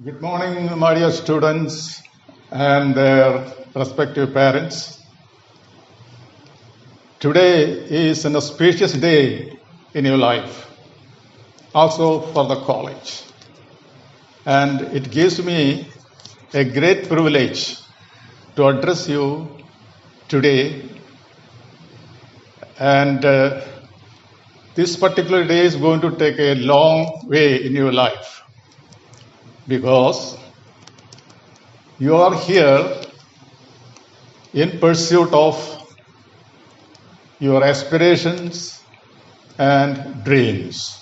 Good morning, my dear students and their respective parents. Today is an auspicious day in your life, also for the college. And it gives me a great privilege to address you today. And this particular day is going to take a long way in your life, because you are here in pursuit of your aspirations and dreams.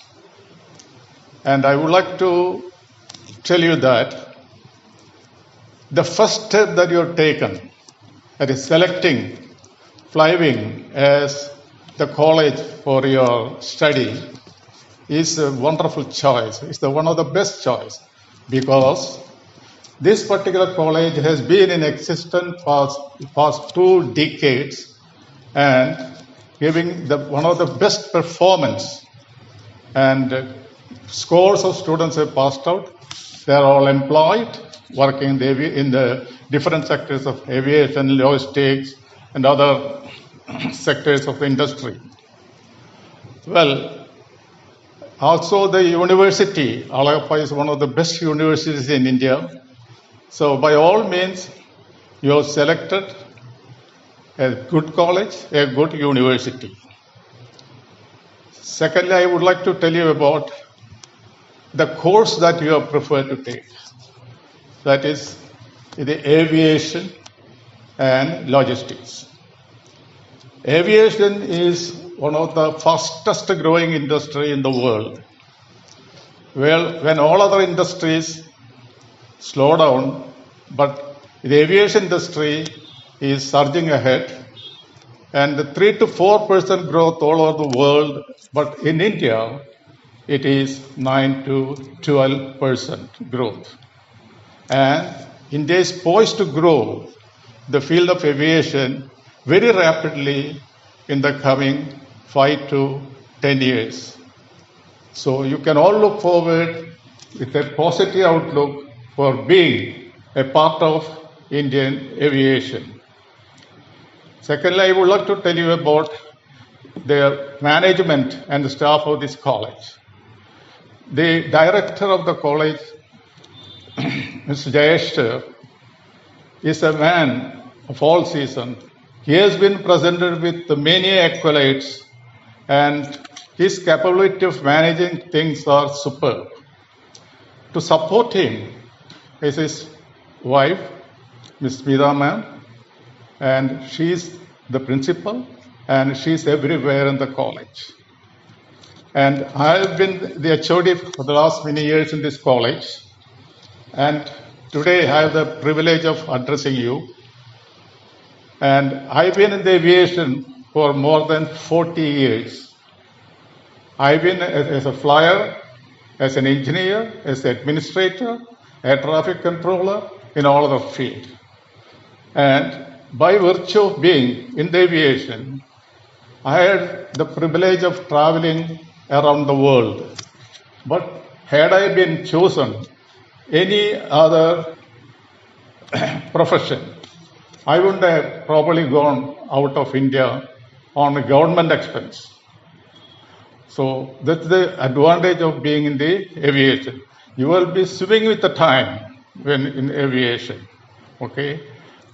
And I would like to tell you that the first step that you have taken, that is selecting flying as the college for your study, is a wonderful choice. It's one of the best choice, because this particular college has been in existence for past 2 decades and giving one of the best performance. And scores of students have passed out. They are all employed, working in the different sectors of aviation, logistics, and other sectors of industry. Well, also the university, Alagappa is one of the best universities in India. So by all means, you have selected a good college, a good university. Secondly, I would like to tell you about the course that you have preferred to take. That is the aviation and logistics. Aviation is one of the fastest growing industry in the world. Well, when all other industries slow down, but the aviation industry is surging ahead, and the 3 to 4% growth all over the world, but in India, it is 9 to 12% growth. And India is poised to grow the field of aviation very rapidly in the coming 5 to 10 years. So you can all look forward with a positive outlook for being a part of Indian aviation. Secondly, I would like to tell you about the management and the staff of this college. The director of the college, Mr. Vijayan, is a man of all seasons. He has been presented with many accolades, and his capability of managing things are superb. To support him is his wife, Ms. Smita ma'am, and she is the principal, and she is everywhere in the college. And I have been the HOD for the last many years in this college, and today I have the privilege of addressing you. And I've been in the aviation for more than 40 years. I've been as a flyer, as an engineer, as an administrator, a traffic controller, in all of the field. And by virtue of being in the aviation, I had the privilege of traveling around the world. But had I been chosen any other profession, I wouldn't have probably gone out of India on a government expense. So that's the advantage of being in the aviation. You will be swimming with the time when in aviation. Okay?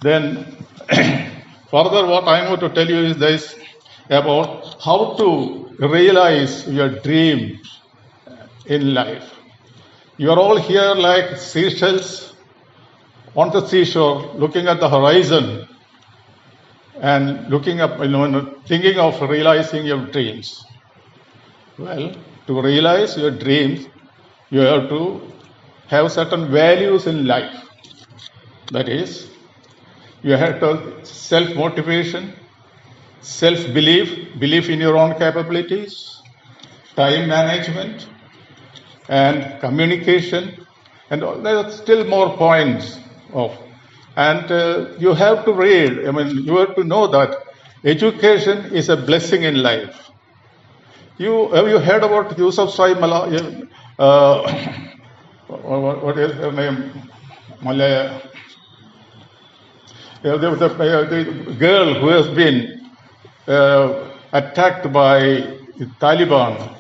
Then further what I'm going to tell you is this about how to realize your dreams in life. You are all here like seashells on the seashore, looking at the horizon and looking up, thinking of realizing your dreams. Well, to realize your dreams, you have to have certain values in life. That is, you have to self-motivation, self-belief, belief in your own capabilities, time management, and communication, and there are still more points of. And you have to read, you have to know that education is a blessing in life. Have you heard about Yusuf Sai what is her name? Malaya. The girl who has been attacked by the Taliban,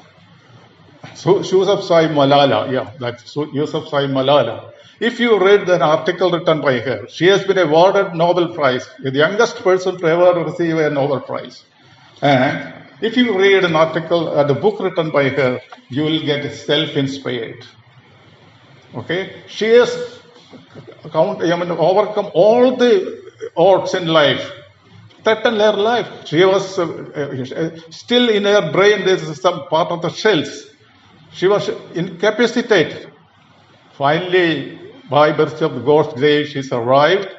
Yousafzai Malala, yeah, that's Yousafzai Malala. If you read an article written by her, she has been awarded Nobel Prize, the youngest person to ever receive a Nobel Prize. And if you read an article, the book written by her, you will get self-inspired. Okay, she has overcome all the odds in life. Threatened her life. She was still in her brain. There is some part of the cells. She was incapacitated. Finally, by virtue of God's grace, she survived,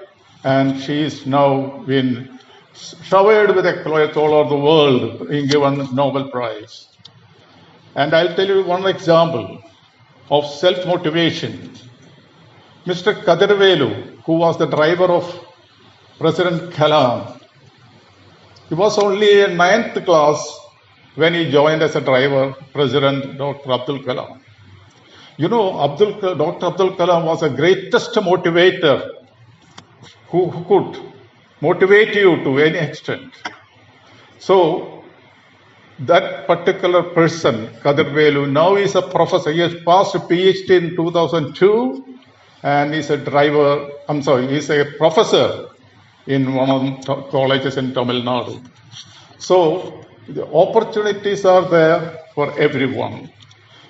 and she is now been showered with accolades all over the world, being given Nobel Prize. And I'll tell you one example of self-motivation. Mr. Kadirvelu, who was the driver of President Kalam, he was only in 9th class when he joined as a driver, President Dr. Abdul Kalam. You know, Dr. Abdul Kalam was the greatest motivator who could motivate you to any extent. So, that particular person, Kadirvelu, now is a professor. He has passed a PhD in 2002 and he's a he's a professor in one of the colleges in Tamil Nadu. So, the opportunities are there for everyone.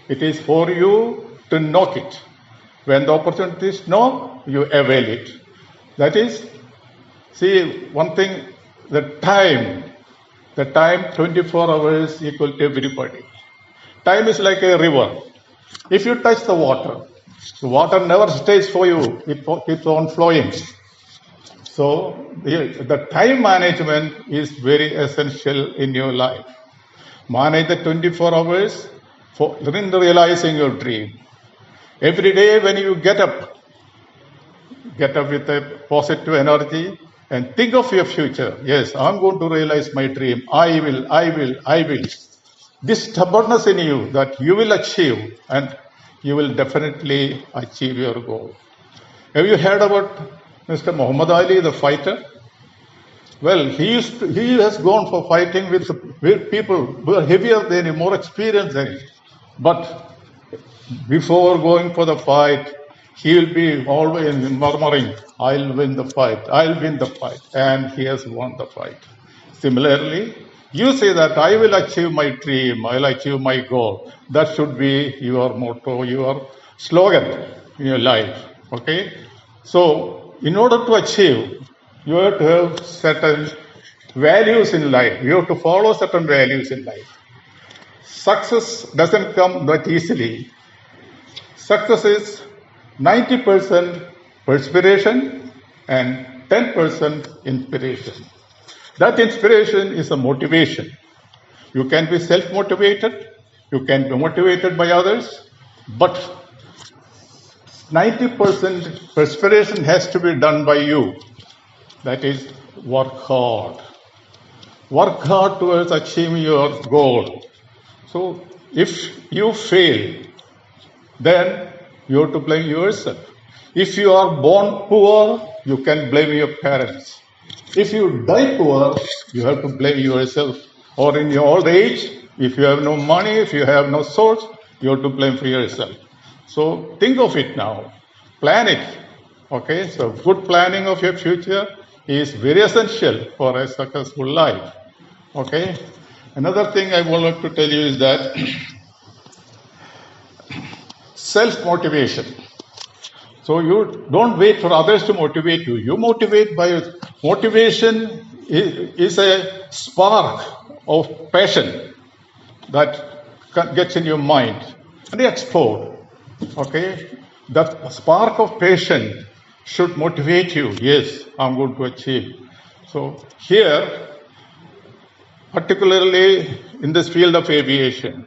It is for you to knock it. When the opportunities knock, you avail it. That is, see, one thing, the time 24 hours equal to everybody. Time is like a river. If you touch the water never stays for you. It keeps on flowing. So, the time management is very essential in your life. Manage the 24 hours in realizing your dream. Every day when you get up with a positive energy and think of your future. Yes, I'm going to realize my dream. I will. This stubbornness in you that you will achieve, and you will definitely achieve your goal. Have you heard about Mr. Muhammad Ali, the fighter? Well, he has gone for fighting with people who are heavier than him, more experienced than him. But before going for the fight, he will be always murmuring, I'll win the fight. And he has won the fight. Similarly, you say that I will achieve my dream, I'll achieve my goal. That should be your motto, your slogan in your life. Okay? So, in order to achieve, you have to have certain values in life. You have to follow certain values in life. Success doesn't come that easily. Success is 90% perspiration and 10% inspiration. That inspiration is a motivation. You can be self-motivated, you can be motivated by others, but 90% perspiration has to be done by you. That is, work hard. Work hard towards achieving your goal. So, if you fail, then you have to blame yourself. If you are born poor, you can blame your parents. If you die poor, you have to blame yourself. Or in your old age, if you have no money, if you have no source, you have to blame for yourself. So think of it now. Plan it. Okay, so good planning of your future is very essential for a successful life. Okay, another thing I wanted to tell you is that self-motivation. So you don't wait for others to motivate you. You motivate by motivation is a spark of passion that gets in your mind and explode. Okay, that spark of passion should motivate you. Yes, I'm going to achieve. So here, particularly in this field of aviation,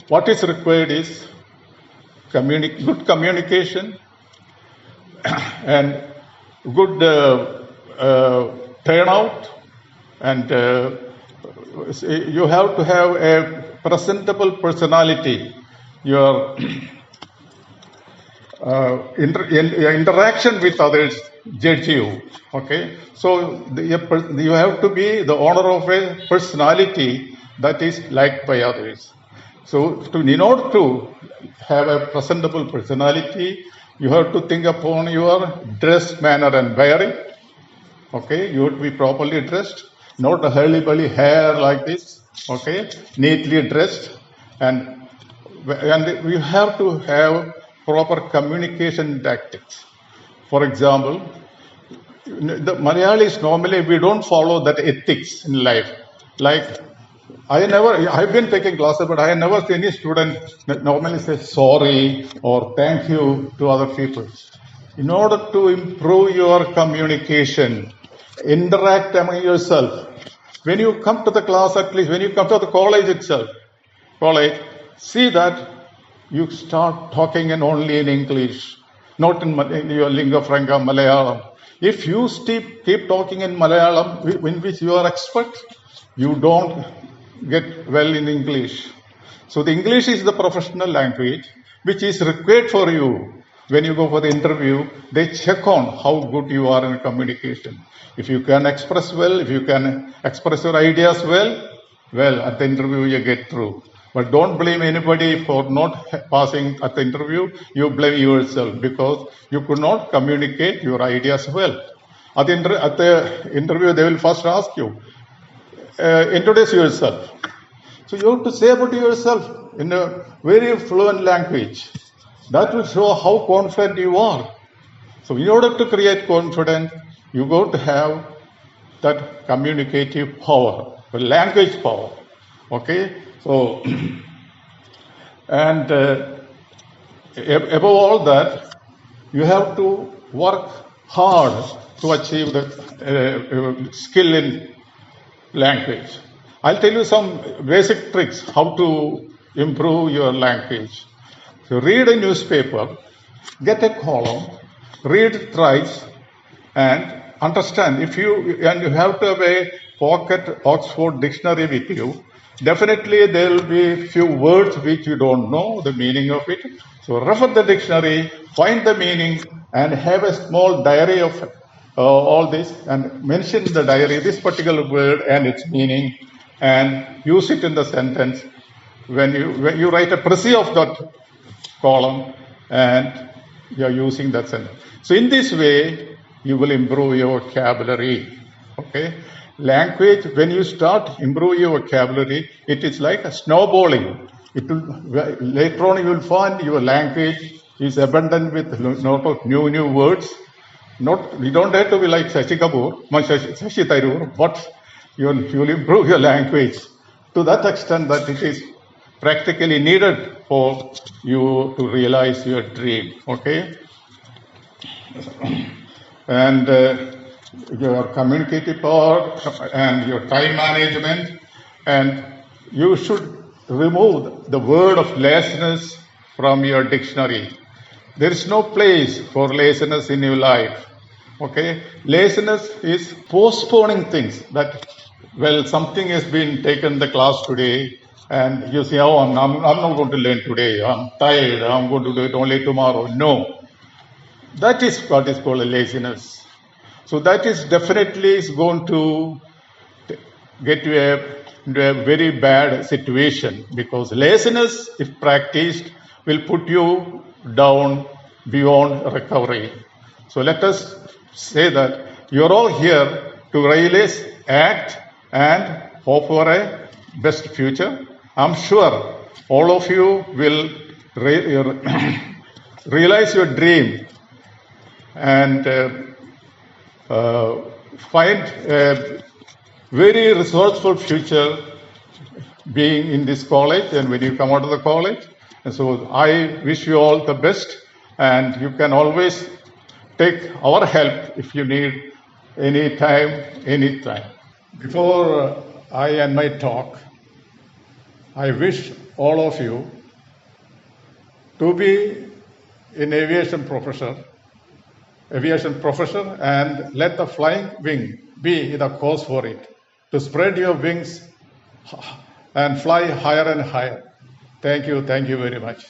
what is required is good communication and good turnout, and you have to have a presentable personality. Your interaction with others judge you. Okay, so you have to be the owner of a personality that is liked by others. So, in order to have a presentable personality, you have to think upon your dress, manner, and bearing. Okay, you have to be properly dressed, not a hurly-burly hair like this. Okay, neatly dressed, and you have to have proper communication tactics. For example, the Malayalis normally we don't follow that ethics in life. Like I've been taking classes, but I have never seen any student that normally say sorry or thank you to other people. In order to improve your communication, interact among yourself. When you come to the class, at least when you come to the college itself, see that you start talking only in English, not in your lingua franca Malayalam. If you keep talking in Malayalam, in which you are expert, you don't get well in English. So the English is the professional language which is required for you. When you go for the interview, they check on how good you are in communication. If you can express well, if you can express your ideas well, at the interview you get through. But don't blame anybody for not passing at the interview. You blame yourself because you could not communicate your ideas well. At the interview, they will first ask you, introduce yourself. So you have to say about yourself in a very fluent language. That will show how confident you are. So in order to create confidence, you got to have that communicative power, the language power. Okay? So, and above all that, you have to work hard to achieve the skill in language. I'll tell you some basic tricks how to improve your language. So read a newspaper, get a column, read it thrice, and understand. And you have to have a pocket Oxford dictionary with you. Definitely there will be few words which you don't know the meaning of it. So refer the dictionary, find the meaning, and have a small diary of all this, and mention in the diary this particular word and its meaning, and use it in the sentence when you write a précis of that column, and you are using that sentence. So in this way, you will improve your vocabulary. Okay, language. When you start improve your vocabulary, it is like a snowballing. It will later on you will find your language is abundant with lot of new words. We don't have to be like Shashi Kapoor, Shashi Tharoor, but you will improve your language to that extent that it is practically needed for you to realize your dream. Okay, and your communicative power and your time management, and you should remove the word of laziness from your dictionary. There is no place for laziness in your life. Okay, laziness is postponing things. That something has been taken in the class today, and you say, oh, I'm not going to learn today. I'm tired. I'm going to do it only tomorrow. No, that is what is called a laziness. So that is definitely going to get you into a very bad situation, because laziness, if practiced, will put you down beyond recovery. So let us say that you're all here to realize, act, and hope for a best future. I'm sure all of you will realize your dream and find a very resourceful future being in this college and when you come out of the college. And so I wish you all the best, and you can always take our help if you need anytime. Before I end my talk, I wish all of you to be an aviation professor, and let the flying wing be the cause for it, to spread your wings and fly higher and higher. Thank you very much.